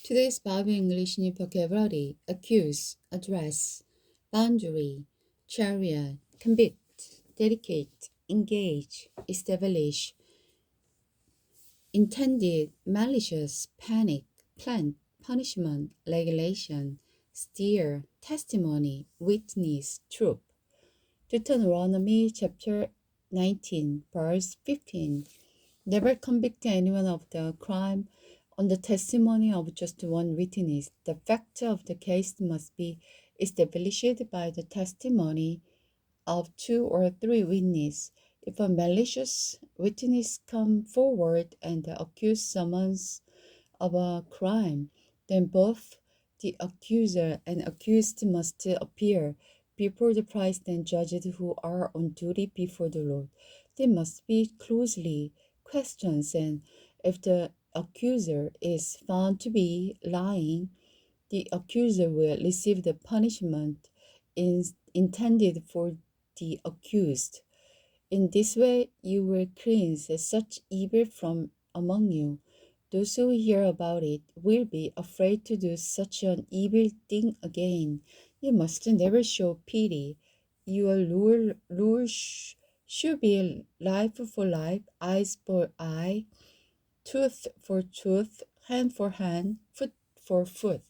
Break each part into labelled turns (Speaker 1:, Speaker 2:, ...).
Speaker 1: Today's Bible English new vocabulary: accuse, address, boundary, chariot, convict, dedicate, engage, establish, intended, malicious, panic, plan, punishment, regulation, steer, testimony, witness, troop. Deuteronomy chapter 19, verse 15. Never convict anyone of the crime on the testimony of just one witness. The fact of the case must be established by the testimony of two or three witnesses. If a malicious witness come forward and accuse someone of a crime, then both the accuser and accused must appear before the priest and judges who are on duty before the Lord. They must be closely questioned, and if the accuser is found to be lying, the accuser will receive the punishment intended for the accused. In this way, you will cleanse such evil from among you. Those who hear about it will be afraid to do such an evil thing again. You must never show pity. Your rule should be life for life, eyes for eye, tooth for tooth, hand for hand, foot for foot.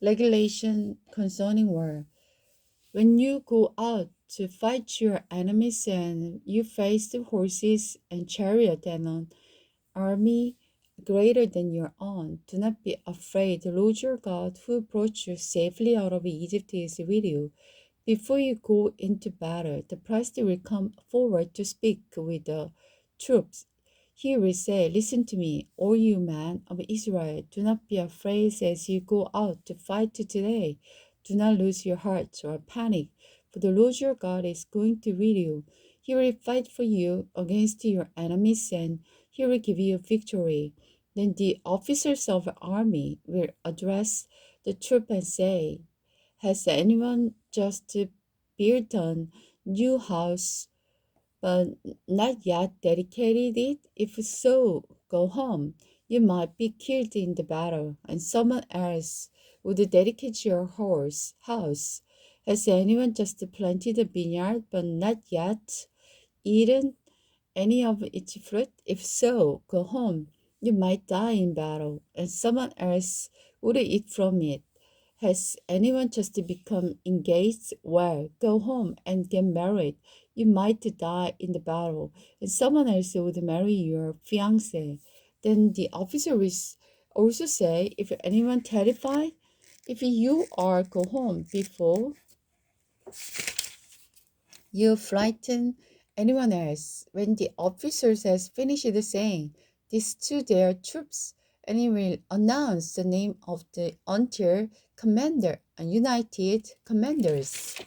Speaker 1: Regulation concerning war. When you go out to fight your enemies and you face the horses and chariot and an army greater than your own, do not be afraid. The Lord your God, who brought you safely out of Egypt, is with you. Before you go into battle, the priest will come forward to speak with the troops. He will say, "Listen to me, all you men of Israel. Do not be afraid as you go out to fight today. Do not lose your hearts or panic, for the Lord your God is going to lead you. He will fight for you against your enemies, and he will give you victory." Then the officers of the army will address the troop and say, "Has anyone just built a new house but not yet dedicated it? If so, go home. You might be killed in the battle, and someone else would dedicate your house. Has anyone just planted a vineyard but not yet eaten any of its fruit? If so, go home. You might die in battle, and someone else would eat from it. Has anyone just become engaged? Well, go home and get married. You might die in the battle, and someone else would marry your fiancé. Then the officer will also say, if anyone terrified, if you are, go home before you frighten anyone else. When the officers has finished saying this to their troops, and he will announce the name of the until commander and united commanders.